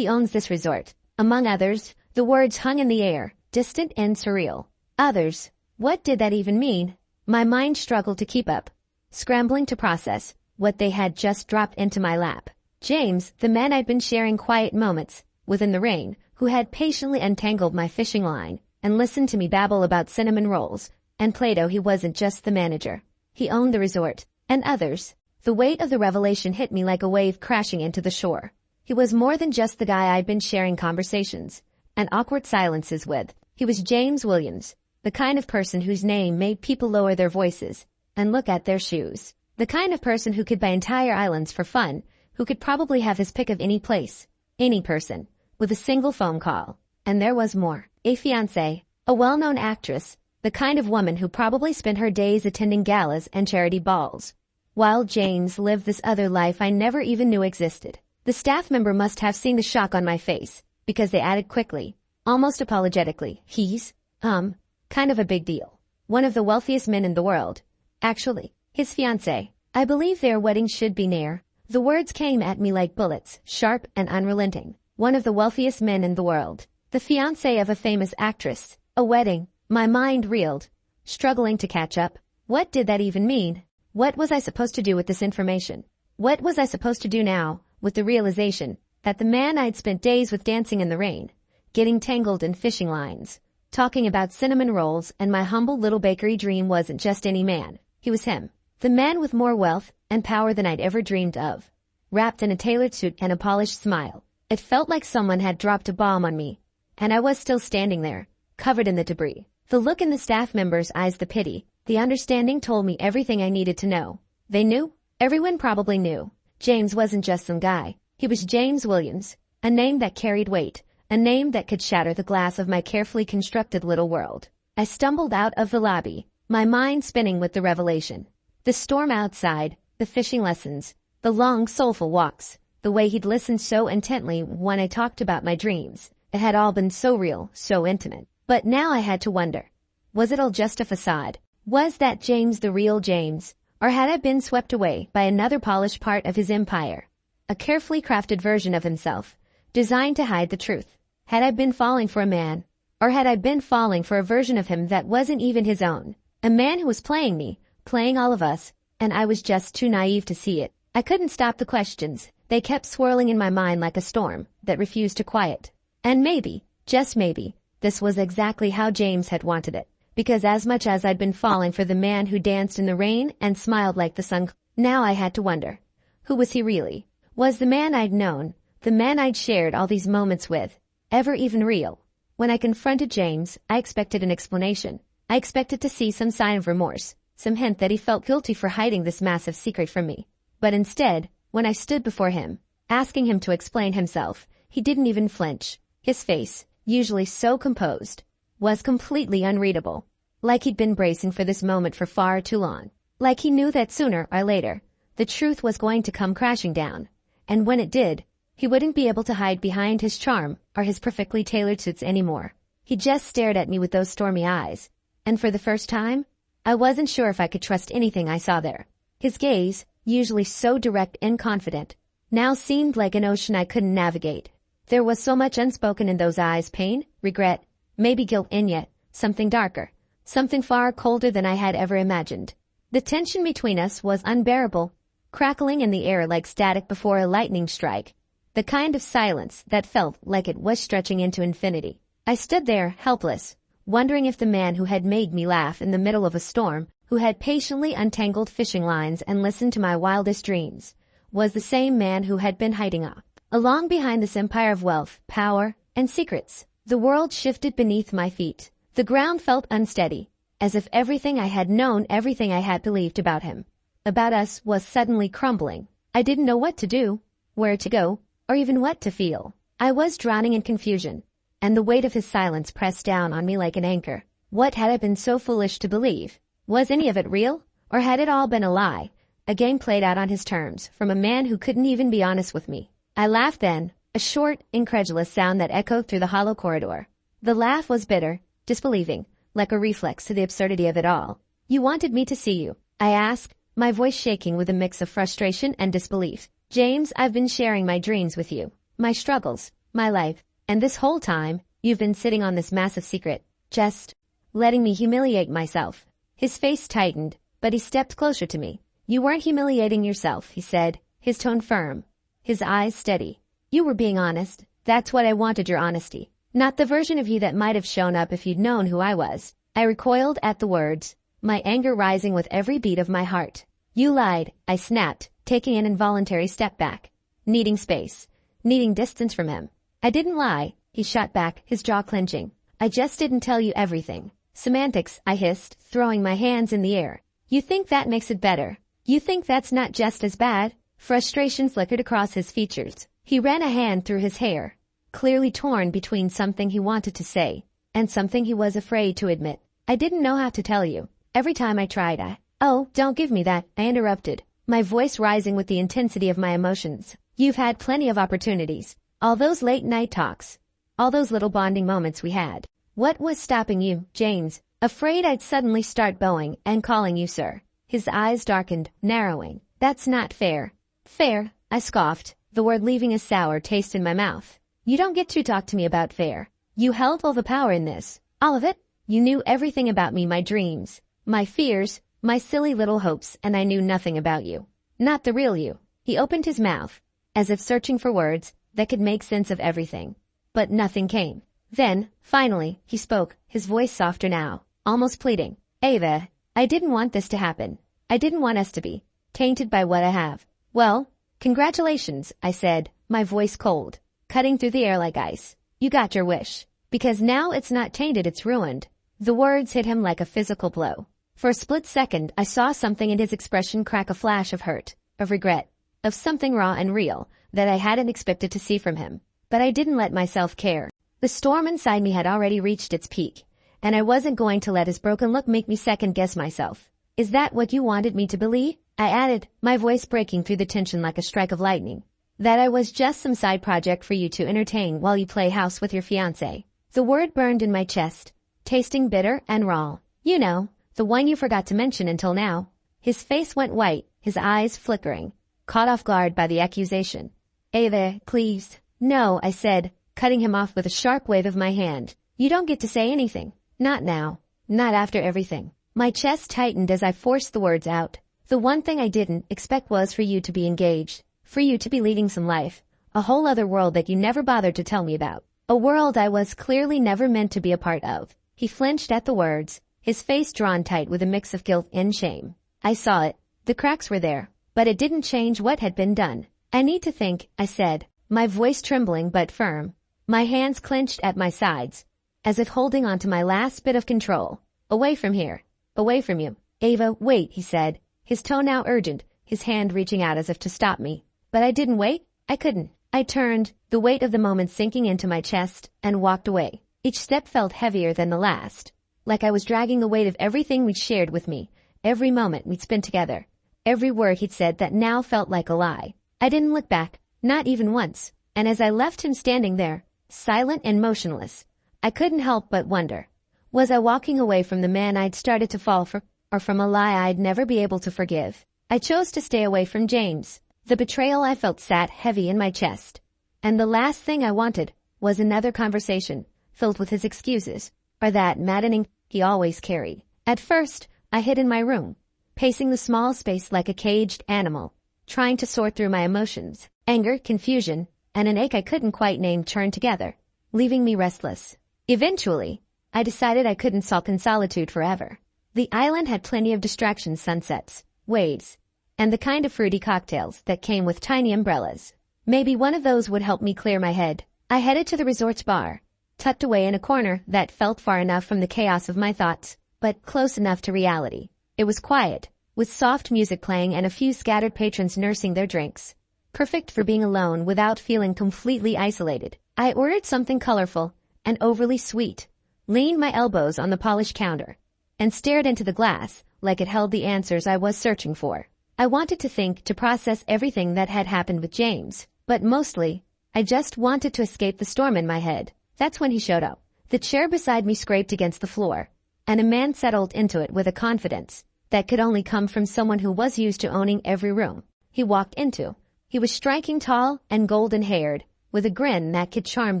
A: owns this resort. Among others, the words hung in the air, distant and surreal. Others. What did that even mean? My mind struggled to keep up, scrambling to process what they had just dropped into my lap. James, the man I'd been sharing quiet moments with in the rain, who had patiently untangled my fishing line and listened to me babble about cinnamon rolls and Play-Doh. He wasn't just the manager. He owned the resort. And others. The weight of the revelation hit me like a wave crashing into the shore. He was more than just the guy I'd been sharing conversations and awkward silences with. He was James Williams, the kind of person whose name made people lower their voices and look at their shoes. The kind of person who could buy entire islands for fun, who could probably have his pick of any place, any person, with a single phone call. And there was more. A fiancé, a well-known actress, the kind of woman who probably spent her days attending galas and charity balls, while James lived this other life I never even knew existed. The staff member must have seen the shock on my face, because they added quickly, almost apologetically, he's, kind of a big deal. One of the wealthiest men in the world. Actually, his fiancée. I believe their wedding should be near. The words came at me like bullets, sharp and unrelenting. One of the wealthiest men in the world. The fiancé of a famous actress. A wedding. My mind reeled, struggling to catch up. What did that even mean? What was I supposed to do with this information? What was I supposed to do now, with the realization that the man I'd spent days with dancing in the rain, getting tangled in fishing lines, talking about cinnamon rolls and my humble little bakery dream wasn't just any man. He was him. The man with more wealth and power than I'd ever dreamed of. Wrapped in a tailored suit and a polished smile. It felt like someone had dropped a bomb on me, and I was still standing there, covered in the debris. The look in the staff members' eyes, the pity, the understanding told me everything I needed to know. They knew. Everyone probably knew. James wasn't just some guy. He was James Williams, a name that carried weight, a name that could shatter the glass of my carefully constructed little world. I stumbled out of the lobby, my mind spinning with the revelation. The storm outside, the fishing lessons, the long soulful walks, the way he'd listened so intently when I talked about my dreams. It had all been so real, so intimate. But now I had to wonder, was it all just a facade? Was that James the real James? Or had I been swept away by another polished part of his empire? A carefully crafted version of himself, designed to hide the truth. Had I been falling for a man? Or had I been falling for a version of him that wasn't even his own? A man who was playing me, playing all of us, and I was just too naive to see it. I couldn't stop the questions. They kept swirling in my mind like a storm that refused to quiet. And maybe, just maybe, this was exactly how James had wanted it. Because as much as I'd been falling for the man who danced in the rain and smiled like the sun, now I had to wonder, who was he really? Was the man I'd known, the man I'd shared all these moments with, ever even real? When I confronted James, I expected an explanation. I expected to see some sign of remorse, some hint that he felt guilty for hiding this massive secret from me. But instead, when I stood before him, asking him to explain himself, he didn't even flinch. His face, usually so composed, was completely unreadable. Like he'd been bracing for this moment for far too long. Like he knew that sooner or later, the truth was going to come crashing down. And when it did, he wouldn't be able to hide behind his charm or his perfectly tailored suits anymore. He just stared at me with those stormy eyes. And for the first time, I wasn't sure if I could trust anything I saw there. His gaze, usually so direct and confident, now seemed like an ocean I couldn't navigate. There was so much unspoken in those eyes, pain, regret, maybe guilt, and yet something darker, something far colder than I had ever imagined. The tension between us was unbearable, crackling in the air like static before a lightning strike. The kind of silence that felt like it was stretching into infinity. I stood there, helpless, wondering if the man who had made me laugh in the middle of a storm, who had patiently untangled fishing lines and listened to my wildest dreams, was the same man who had been hiding along behind this empire of wealth, power, and secrets. The world shifted beneath my feet. The ground felt unsteady, as if everything I had known, everything I had believed about him, about us, was suddenly crumbling. I didn't know what to do, where to go, or even what to feel. I was drowning in confusion, and the weight of his silence pressed down on me like an anchor. What had I been so foolish to believe? Was any of it real, or had it all been a lie, a game played out on his terms, from a man who couldn't even be honest with me? I laughed then, a short, incredulous sound that echoed through the hollow corridor. The laugh was bitter, disbelieving, like a reflex to the absurdity of it all. "You wanted me to see you?" I asked, my voice shaking with a mix of frustration and disbelief. "James, I've been sharing my dreams with you, my struggles, my life, and this whole time, you've been sitting on this massive secret, just letting me humiliate myself." His face tightened, but he stepped closer to me. "You weren't humiliating yourself," he said, his tone firm, his eyes steady. "You were being honest. That's what I wanted, your honesty. Not the version of you that might have shown up if you'd known who I was." I recoiled at the words, my anger rising with every beat of my heart. "You lied," I snapped, taking an involuntary step back, needing space, needing distance from him. "I didn't lie," he shot back, his jaw clenching. "I just didn't tell you everything." "Semantics," I hissed, throwing my hands in the air. "You think that makes it better? You think that's not just as bad?" Frustration flickered across his features. He ran a hand through his hair, clearly torn between something he wanted to say and something he was afraid to admit. "I didn't know how to tell you. Every time I tried, Oh, don't give me that," I interrupted, my voice rising with the intensity of my emotions. "You've had plenty of opportunities. All those late night talks. All those little bonding moments we had. What was stopping you, James?" "Afraid I'd suddenly start bowing and calling you sir." His eyes darkened, narrowing. "That's not fair." "Fair?" I scoffed, the word leaving a sour taste in my mouth. "You don't get to talk to me about fair. You held all the power in this. All of it. You knew everything about me, my dreams, my fears, my silly little hopes, and I knew nothing about you. Not the real you." He opened his mouth, as if searching for words that could make sense of everything. But nothing came. Then, finally, he spoke, his voice softer now, almost pleading. "Ava, I didn't want this to happen. I didn't want us to be tainted by what I have." "Well, congratulations," I said, my voice cold, cutting through the air like ice. "You got your wish. Because now it's not tainted, it's ruined." The words hit him like a physical blow. For a split second, I saw something in his expression crack, a flash of hurt, of regret, of something raw and real that I hadn't expected to see from him. But I didn't let myself care. The storm inside me had already reached its peak, and I wasn't going to let his broken look make me second-guess myself. "Is that what you wanted me to believe?" I added, my voice breaking through the tension like a strike of lightning. "That I was just some side project for you to entertain while you play house with your fiancé?" The word burned in my chest, tasting bitter and raw. "You know, the one you forgot to mention until now." His face went white, his eyes flickering, caught off guard by the accusation. "Ava, please." "No," I said, cutting him off with a sharp wave of my hand. "You don't get to say anything. Not now. Not after everything." My chest tightened as I forced the words out. "The one thing I didn't expect was for you to be engaged, for you to be leading some life, a whole other world that you never bothered to tell me about. A world I was clearly never meant to be a part of." He flinched at the words, his face drawn tight with a mix of guilt and shame. I saw it. The cracks were there, but it didn't change what had been done. "I need to think," I said, my voice trembling but firm, my hands clenched at my sides, as if holding on to my last bit of control. "Away from here. Away from you." "Ava, wait," he said, his tone now urgent, his hand reaching out as if to stop me. But I didn't wait. I couldn't. I turned, the weight of the moment sinking into my chest, and walked away. Each step felt heavier than the last, like I was dragging the weight of everything we'd shared with me, every moment we'd spent together, every word he'd said that now felt like a lie. I didn't look back, not even once, and as I left him standing there, silent and motionless, I couldn't help but wonder, was I walking away from the man I'd started to fall for, or from a lie I'd never be able to forgive? I chose to stay away from James. The betrayal I felt sat heavy in my chest, and the last thing I wanted was another conversation filled with his excuses, or that maddening he always carried. At first, I hid in my room, pacing the small space like a caged animal, trying to sort through my emotions. Anger, confusion, and an ache I couldn't quite name turned together, leaving me restless. Eventually, I decided I couldn't sulk in solitude forever. The island had plenty of distractions: sunsets, waves, and the kind of fruity cocktails that came with tiny umbrellas. Maybe one of those would help me clear my head. I headed to the resort's bar, tucked away in a corner that felt far enough from the chaos of my thoughts, but close enough to reality. It was quiet, with soft music playing and a few scattered patrons nursing their drinks. Perfect for being alone without feeling completely isolated. I ordered something colorful and overly sweet, leaned my elbows on the polished counter, and stared into the glass like it held the answers I was searching for. I wanted to think, to process everything that had happened with James, but mostly, I just wanted to escape the storm in my head. That's when he showed up. The chair beside me scraped against the floor, and a man settled into it with a confidence that could only come from someone who was used to owning every room he walked into. He was striking, tall and golden-haired, with a grin that could charm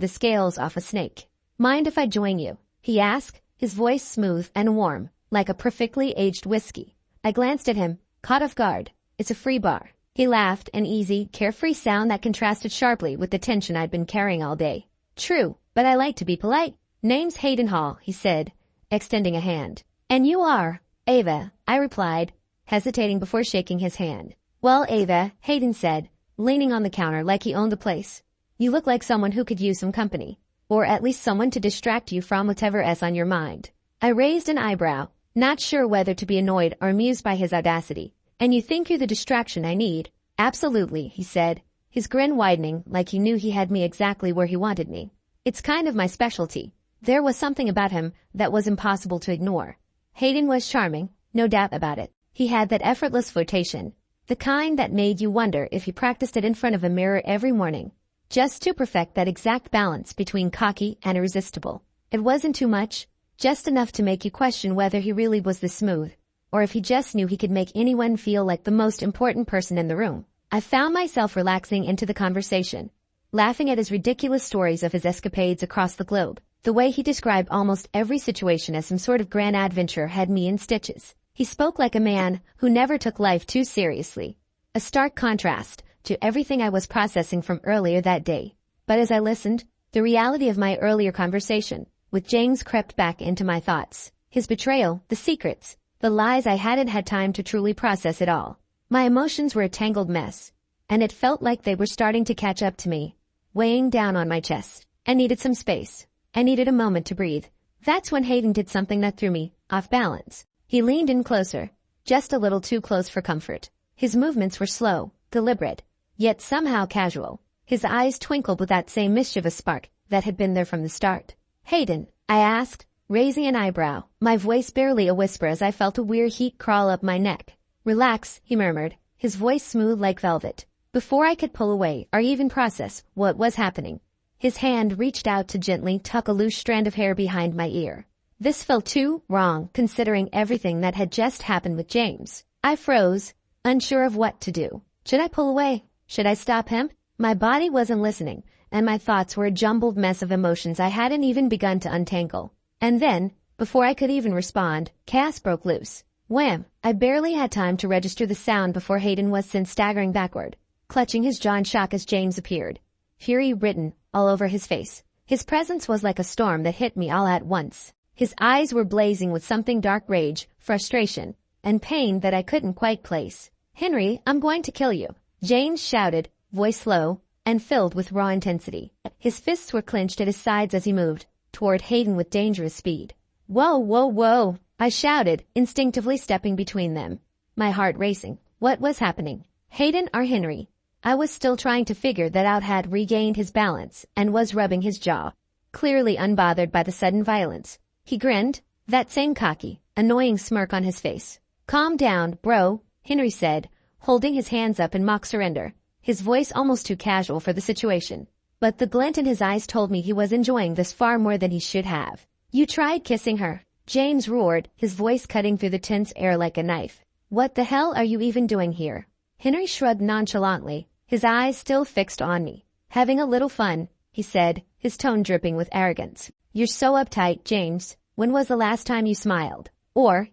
A: the scales off a snake. "Mind if I join you?" he asked, his voice smooth and warm, like a perfectly aged whiskey. I glanced at him, caught off guard. "It's a free bar." He laughed, an easy, carefree sound that contrasted sharply with the tension I'd been carrying all day. "True, but I like to be polite." "Name's Hayden Hall," he said, extending a hand. "And you are?" "Ava," I replied, hesitating before shaking his hand. "Well, Ava," Hayden said, leaning on the counter like he owned the place. "You look like someone who could use some company, or at least someone to distract you from whatever's on your mind." I raised an eyebrow, not sure whether to be annoyed or amused by his audacity. "And you think you're the distraction I need?" "Absolutely," he said, his grin widening like he knew he had me exactly where he wanted me. "It's kind of my specialty." There was something about him that was impossible to ignore. Hayden was charming, no doubt about it. He had that effortless flirtation, the kind that made you wonder if he practiced it in front of a mirror every morning, just to perfect that exact balance between cocky and irresistible. It wasn't too much, just enough to make you question whether he really was this smooth, or if he just knew he could make anyone feel like the most important person in the room. I found myself relaxing into the conversation, laughing at his ridiculous stories of his escapades across the globe. The way he described almost every situation as some sort of grand adventure had me in stitches. He spoke like a man who never took life too seriously, a stark contrast to everything I was processing from earlier that day. But as I listened, the reality of my earlier conversation with James crept back into my thoughts. His betrayal, the secrets, the lies. I hadn't had time to truly process it all. My emotions were a tangled mess, and it felt like they were starting to catch up to me, weighing down on my chest. I needed some space. I needed a moment to breathe. That's when Hayden did something that threw me off balance. He leaned in closer, just a little too close for comfort. His movements were slow, deliberate, yet somehow casual. His eyes twinkled with that same mischievous spark that had been there from the start. "Hayden," I asked, raising an eyebrow, my voice barely a whisper as I felt a weird heat crawl up my neck. "Relax," he murmured, his voice smooth like velvet. Before I could pull away or even process what was happening, his hand reached out to gently tuck a loose strand of hair behind my ear. This felt too wrong, considering everything that had just happened with James. I froze, unsure of what to do. Should I pull away? Should I stop him? My body wasn't listening, and my thoughts were a jumbled mess of emotions I hadn't even begun to untangle. And then, before I could even respond, chaos broke loose. Wham! I barely had time to register the sound before Hayden was sent staggering backward, clutching his jaw in shock as James appeared, fury written all over his face. His presence was like a storm that hit me all at once. His eyes were blazing with something dark: rage, frustration, and pain that I couldn't quite place. "Henry, I'm going to kill you," James shouted, voice low and filled with raw intensity. His fists were clenched at his sides as he moved toward Hayden with dangerous speed. "Whoa, whoa, whoa," I shouted, instinctively stepping between them, my heart racing. What was happening? Hayden or Henry? I was still trying to figure that out. Had regained his balance and was rubbing his jaw, clearly unbothered by the sudden violence. He grinned, that same cocky, annoying smirk on his face. "Calm down, bro," Henry said, holding his hands up in mock surrender, his voice almost too casual for the situation. But the glint in his eyes told me he was enjoying this far more than he should have. "You tried kissing her," James roared, his voice cutting through the tense air like a knife. "What the hell are you even doing here?" Henry shrugged nonchalantly, his eyes still fixed on me. "Having a little fun," he said, his tone dripping with arrogance. "You're so uptight, James. When was the last time you smiled? Or,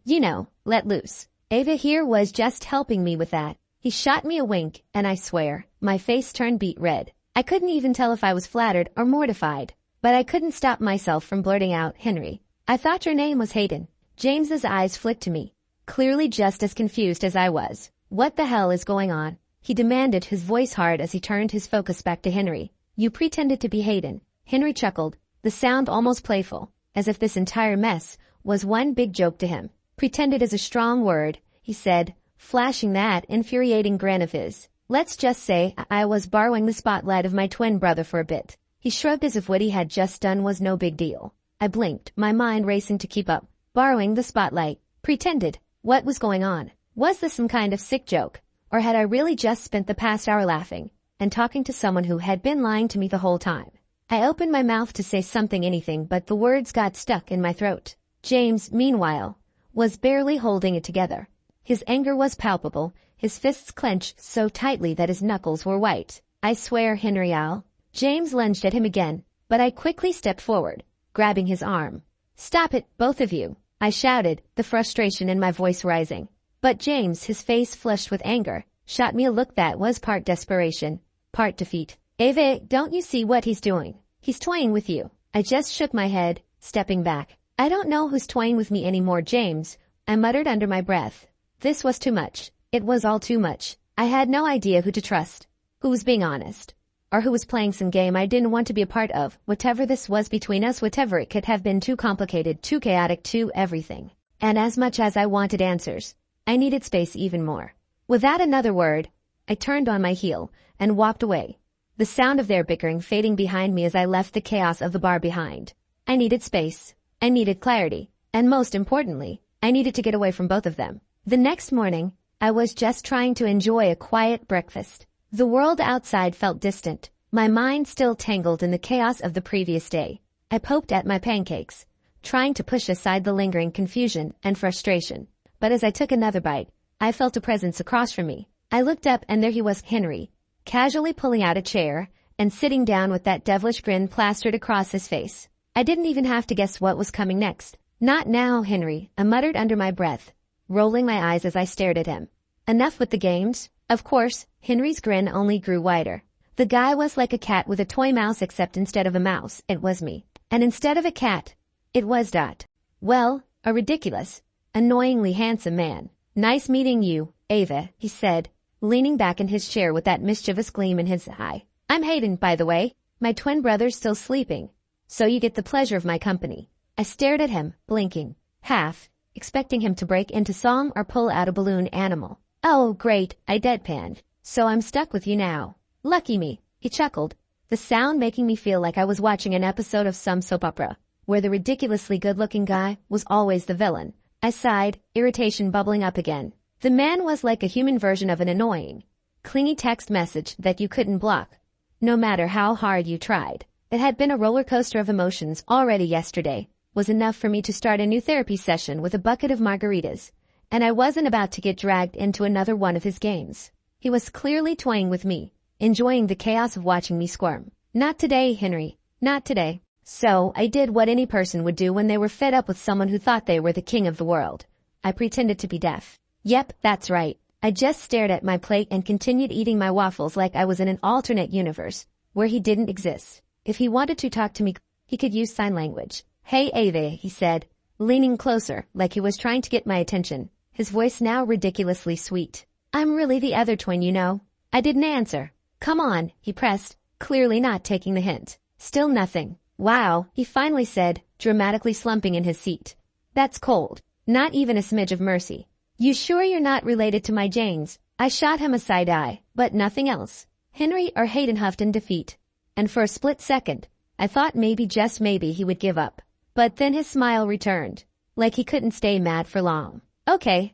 A: let loose?" Ava here was just helping me with that. He shot me a wink, and I swear, my face turned beet red. I couldn't even tell if I was flattered or mortified. But I couldn't stop myself from blurting out, Henry. I thought your name was Hayden. James's eyes flicked to me, clearly just as confused as I was. What the hell is going on? He demanded, his voice hard as he turned his focus back to Henry. You pretended to be Hayden. Henry chuckled, the sound almost playful, as if this entire mess was one big joke to him. Pretended is a strong word, he said, flashing that infuriating grin of his. Let's just say I was borrowing the spotlight of my twin brother for a bit. He shrugged as if what he had just done was no big deal. I blinked, my mind racing to keep up. Borrowing the spotlight. Pretended. What was going on? Was this some kind of sick joke? Or had I really just spent the past hour laughing and talking to someone who had been lying to me the whole time? I opened my mouth to say anything, but the words got stuck in my throat. James, meanwhile, was barely holding it together. His anger was palpable, his fists clenched so tightly that his knuckles were white. I swear, Henry, I'll... James lunged at him again, but I quickly stepped forward, grabbing his arm. Stop it, both of you, I shouted, the frustration in my voice rising. But James, his face flushed with anger, shot me a look that was part desperation, part defeat. Ava, don't you see what he's doing? He's toying with you. I just shook my head, stepping back. I don't know who's toying with me anymore, James, I muttered under my breath. This was too much. It was all too much. I had no idea who to trust, who was being honest, or who was playing some game I didn't want to be a part of. Whatever this was between us, whatever it could have been, too complicated, too chaotic, too everything. And as much as I wanted answers, I needed space even more. Without another word, I turned on my heel and walked away, the sound of their bickering fading behind me as I left the chaos of the bar behind. I needed space. I needed clarity. And most importantly, I needed to get away from both of them. The next morning, I was just trying to enjoy a quiet breakfast. The world outside felt distant, my mind still tangled in the chaos of the previous day. I poked at my pancakes, trying to push aside the lingering confusion and frustration. But as I took another bite, I felt a presence across from me. I looked up and there he was, Henry, casually pulling out a chair and sitting down with that devilish grin plastered across his face. I didn't even have to guess what was coming next. Not now, Henry, I muttered under my breath, rolling my eyes as I stared at him. Enough with the games. Of course, Henry's grin only grew wider. The guy was like a cat with a toy mouse, except instead of a mouse, it was me. And instead of a cat, it was Dot. Well, a ridiculous, annoyingly handsome man. Nice meeting you, Ava, he said, leaning back in his chair with that mischievous gleam in his eye. I'm Hayden, by the way. My twin brother's still sleeping, so you get the pleasure of my company. I stared at him, blinking, half expecting him to break into song or pull out a balloon animal. Oh, great, I deadpanned. So I'm stuck with you now. Lucky me, he chuckled, the sound making me feel like I was watching an episode of some soap opera, where the ridiculously good-looking guy was always the villain. I sighed, irritation bubbling up again. The man was like a human version of an annoying, clingy text message that you couldn't block, no matter how hard you tried. It had been a roller coaster of emotions already. Yesterday was enough for me to start a new therapy session with a bucket of margaritas, and I wasn't about to get dragged into another one of his games. He was clearly toying with me, enjoying the chaos of watching me squirm. Not today, Henry. Not today. So I did what any person would do when they were fed up with someone who thought they were the king of the world. I pretended to be deaf. Yep, that's right. I just stared at my plate and continued eating my waffles like I was in an alternate universe, where he didn't exist. If he wanted to talk to me, he could use sign language. Hey, Ava, he said, leaning closer like he was trying to get my attention, his voice now ridiculously sweet. I'm really the other twin, you know. I didn't answer. Come on, he pressed, clearly not taking the hint. Still nothing. Wow, he finally said, dramatically slumping in his seat. That's cold. Not even a smidge of mercy. You sure you're not related to my James? I shot him a side eye, but nothing else. Henry or Hayden huffed in defeat, and for a split second, I thought maybe, just maybe, he would give up. But then his smile returned, like he couldn't stay mad for long. Okay,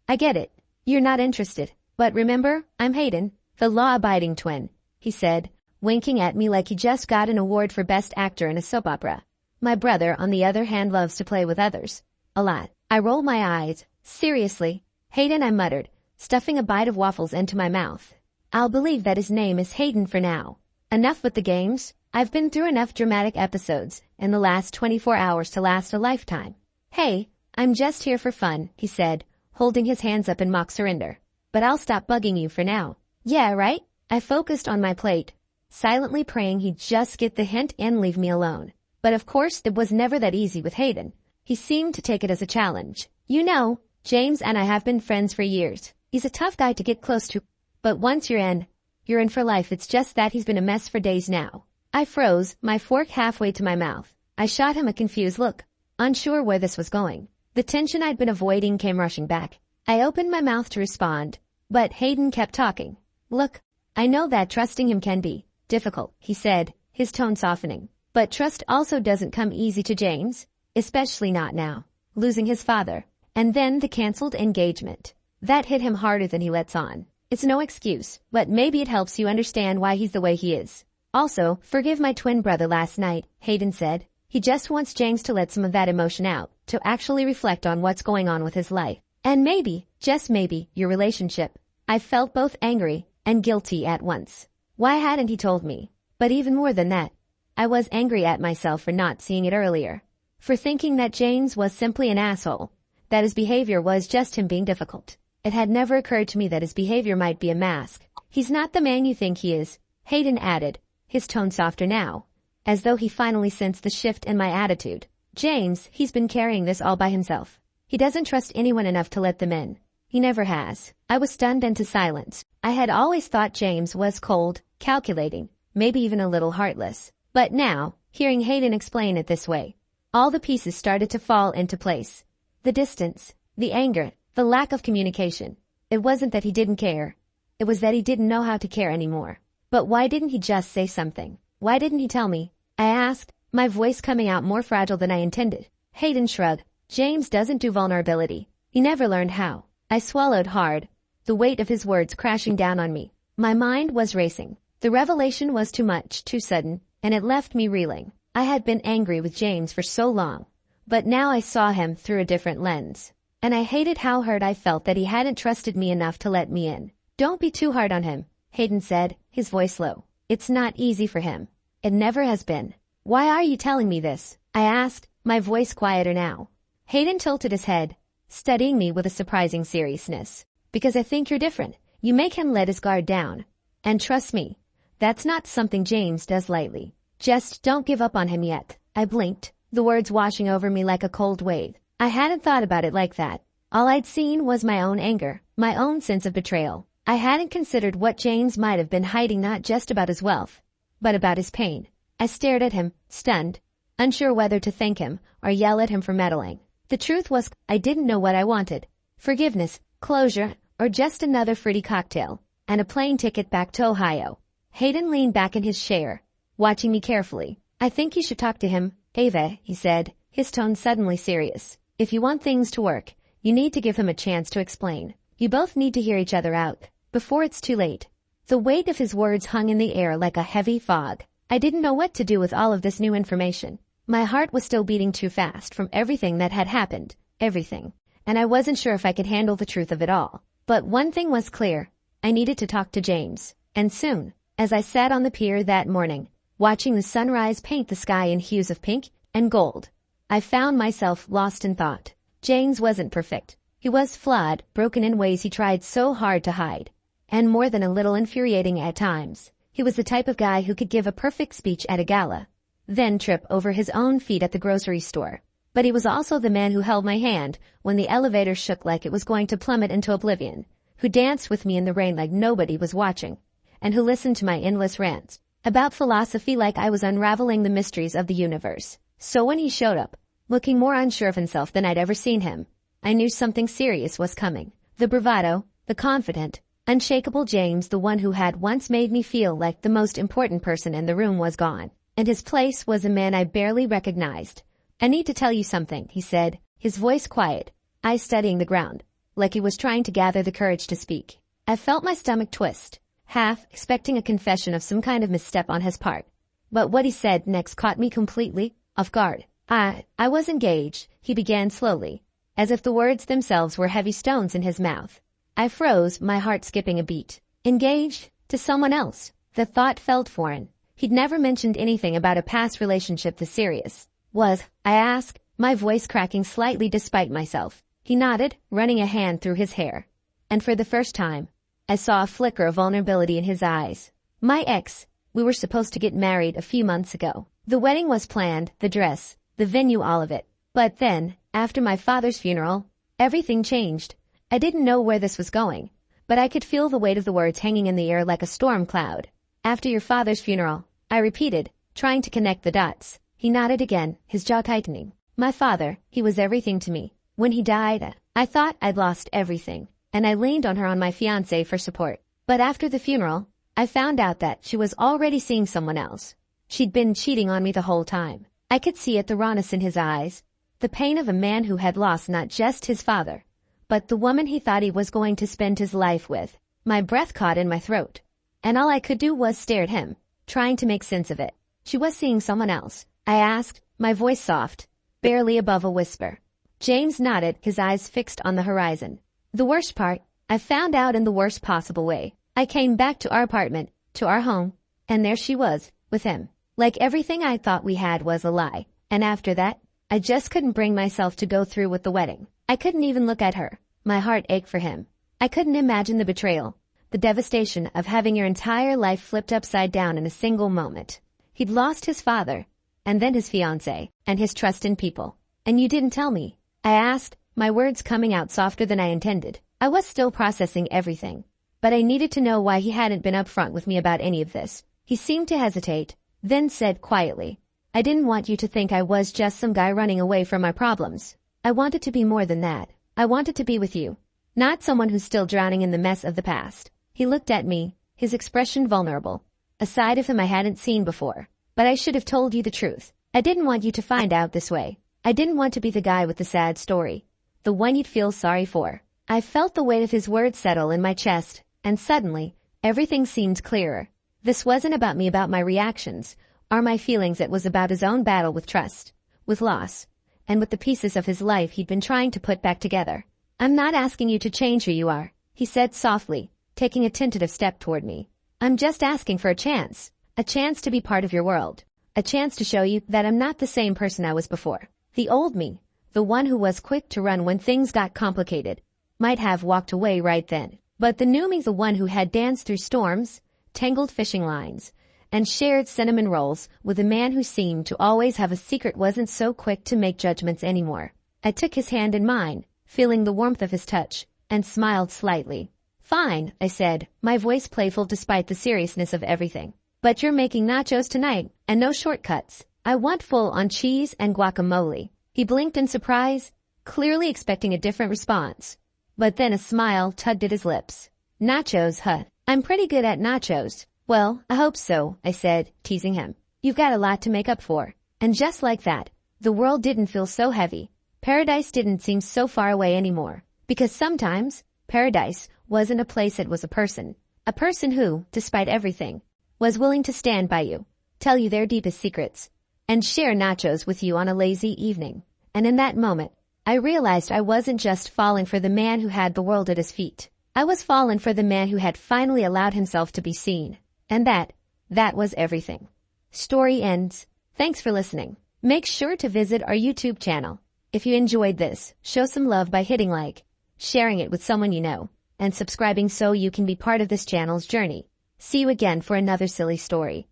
A: I get it. You're not interested. But remember, I'm Hayden, the law-abiding twin, he said, winking at me like he just got an award for best actor in a soap opera. My brother, on the other hand, loves to play with others. A lot. I rolled my eyes. Seriously? Hayden, I muttered, stuffing a bite of waffles into my mouth. I'll believe that his name is Hayden for now. Enough with the games. I've been through enough dramatic episodes in the last 24 hours to last a lifetime. Hey, I'm just here for fun, he said, holding his hands up in mock surrender. But I'll stop bugging you for now. Yeah, right? I focused on my plate, silently praying he'd just get the hint and leave me alone. But of course it was never that easy with Hayden. He seemed to take it as a challenge. You know, James and I have been friends for years. He's a tough guy to get close to. But once you're in for life. It's just that he's been a mess for days now. I froze, my fork halfway to my mouth. I shot him a confused look, unsure where this was going. The tension I'd been avoiding came rushing back. I opened my mouth to respond, but Hayden kept talking. Look, I know that trusting him can be difficult, he said, his tone softening. But trust also doesn't come easy to James, especially not now. Losing his father, and then the cancelled engagement. That hit him harder than he lets on. It's no excuse, but maybe it helps you understand why he's the way he is. Also, forgive my twin brother last night, Hayden said. He just wants James to let some of that emotion out, to actually reflect on what's going on with his life. And maybe, just maybe, your relationship. I felt both angry and guilty at once. Why hadn't he told me? But even more than that, I was angry at myself for not seeing it earlier. For thinking that James was simply an asshole. That his behavior was just him being difficult. It had never occurred to me that his behavior might be a mask. He's not the man you think he is, Hayden added, his tone softer now, as though he finally sensed the shift in my attitude. James, he's been carrying this all by himself. He doesn't trust anyone enough to let them in. He never has. I was stunned into silence. I had always thought James was cold, calculating, maybe even a little heartless. But now, hearing Hayden explain it this way, all the pieces started to fall into place. The distance, the anger, the lack of communication. It wasn't that he didn't care. It was that he didn't know how to care anymore. But why didn't he just say something? Why didn't he tell me? I asked, my voice coming out more fragile than I intended. Hayden shrugged. James doesn't do vulnerability. He never learned how. I swallowed hard, the weight of his words crashing down on me. My mind was racing. The revelation was too much, too sudden, and it left me reeling. I had been angry with James for so long, but now I saw him through a different lens. And I hated how hurt I felt that he hadn't trusted me enough to let me in. Don't be too hard on him, Hayden said, his voice low. It's not easy for him. It never has been. Why are you telling me this? I asked, my voice quieter now. Hayden tilted his head, studying me with a surprising seriousness. Because I think you're different. You make him let his guard down. And trust me, that's not something James does lightly. Just don't give up on him yet. I blinked, the words washing over me like a cold wave. I hadn't thought about it like that. All I'd seen was my own anger, my own sense of betrayal. I hadn't considered what James might have been hiding, not just about his wealth, but about his pain. I stared at him, stunned, unsure whether to thank him or yell at him for meddling. The truth was, I didn't know what I wanted. Forgiveness, closure, or just another fruity cocktail, and a plane ticket back to Ohio. Hayden leaned back in his chair, watching me carefully. I think you should talk to him, Ava, he said, his tone suddenly serious. If you want things to work, you need to give him a chance to explain. You both need to hear each other out, before it's too late. The weight of his words hung in the air like a heavy fog. I didn't know what to do with all of this new information. My heart was still beating too fast from everything that had happened, everything. And I wasn't sure if I could handle the truth of it all. But one thing was clear. I needed to talk to James. And soon, as I sat on the pier that morning, watching the sunrise paint the sky in hues of pink and gold, I found myself lost in thought. James wasn't perfect. He was flawed, broken in ways he tried so hard to hide. And more than a little infuriating at times. He was the type of guy who could give a perfect speech at a gala, then trip over his own feet at the grocery store. But he was also the man who held my hand when the elevator shook like it was going to plummet into oblivion, who danced with me in the rain like nobody was watching, and who listened to my endless rants about philosophy like I was unraveling the mysteries of the universe. So when he showed up, looking more unsure of himself than I'd ever seen him, I knew something serious was coming. The bravado, the confident, unshakable James, the one who had once made me feel like the most important person in the room, was gone. And his place was a man I barely recognized. I need to tell you something, he said, his voice quiet, eyes studying the ground, like he was trying to gather the courage to speak. I felt my stomach twist, half expecting a confession of some kind of misstep on his part. But what he said next caught me completely off guard. I was engaged, he began slowly, as if the words themselves were heavy stones in his mouth. I froze, my heart skipping a beat. Engaged? To someone else? The thought felt foreign. He'd never mentioned anything about a past relationship this serious. I asked, my voice cracking slightly despite myself. He nodded, running a hand through his hair. And for the first time, I saw a flicker of vulnerability in his eyes. My ex, we were supposed to get married a few months ago. The wedding was planned, the dress, the venue, all of it. But then, after my father's funeral, everything changed. I didn't know where this was going, but I could feel the weight of the words hanging in the air like a storm cloud. After your father's funeral, I repeated, trying to connect the dots. He nodded again, his jaw tightening. My father, he was everything to me. When he died, I thought I'd lost everything, and I leaned on her, on my fiancé, for support. But after the funeral, I found out that she was already seeing someone else. She'd been cheating on me the whole time. I could see it, the rawness in his eyes, the pain of a man who had lost not just his father, but the woman he thought he was going to spend his life with. My breath caught in my throat, and all I could do was stare at him, trying to make sense of it. She was seeing someone else, I asked, my voice soft, barely above a whisper. James nodded, his eyes fixed on the horizon. The worst part, I found out in the worst possible way. I came back to our apartment, to our home, and there she was, with him. Like everything I thought we had was a lie. And after that, I just couldn't bring myself to go through with the wedding. I couldn't even look at her. My heart ached for him. I couldn't imagine the betrayal, the devastation of having your entire life flipped upside down in a single moment. He'd lost his father, and then his fiancé, and his trust in people. And you didn't tell me, I asked, my words coming out softer than I intended. I was still processing everything, but I needed to know why he hadn't been upfront with me about any of this. He seemed to hesitate, then said quietly, I didn't want you to think I was just some guy running away from my problems. I wanted to be more than that. I wanted to be with you, not someone who's still drowning in the mess of the past. He looked at me, his expression vulnerable, a side of him I hadn't seen before. But I should have told you the truth. I didn't want you to find out this way. I didn't want to be the guy with the sad story, the one you'd feel sorry for. I felt the weight of his words settle in my chest, and suddenly, everything seemed clearer. This wasn't about me, about my reactions, or my feelings. It was about his own battle with trust, with loss, and with the pieces of his life he'd been trying to put back together. I'm not asking you to change who you are, he said softly, taking a tentative step toward me. I'm just asking for a chance to be part of your world, a chance to show you that I'm not the same person I was before. The old me, the one who was quick to run when things got complicated, might have walked away right then. But the new me, the one who had danced through storms, tangled fishing lines, and shared cinnamon rolls with a man who seemed to always have a secret, wasn't so quick to make judgments anymore. I took his hand in mine, feeling the warmth of his touch, and smiled slightly. Fine, I said, my voice playful despite the seriousness of everything. But you're making nachos tonight, and no shortcuts. I want full-on cheese and guacamole. He blinked in surprise, clearly expecting a different response. But then a smile tugged at his lips. Nachos, huh? I'm pretty good at nachos. Well, I hope so, I said, teasing him. You've got a lot to make up for. And just like that, the world didn't feel so heavy. Paradise didn't seem so far away anymore. Because sometimes, paradise wasn't a place, it was a person. A person who, despite everything, was willing to stand by you, tell you their deepest secrets, and share nachos with you on a lazy evening. And in that moment, I realized I wasn't just falling for the man who had the world at his feet. I was falling for the man who had finally allowed himself to be seen. And that was everything. Story ends. Thanks for listening. Make sure to visit our YouTube channel. If you enjoyed this, show some love by hitting like, sharing it with someone you know, and subscribing so you can be part of this channel's journey. See you again for another silly story.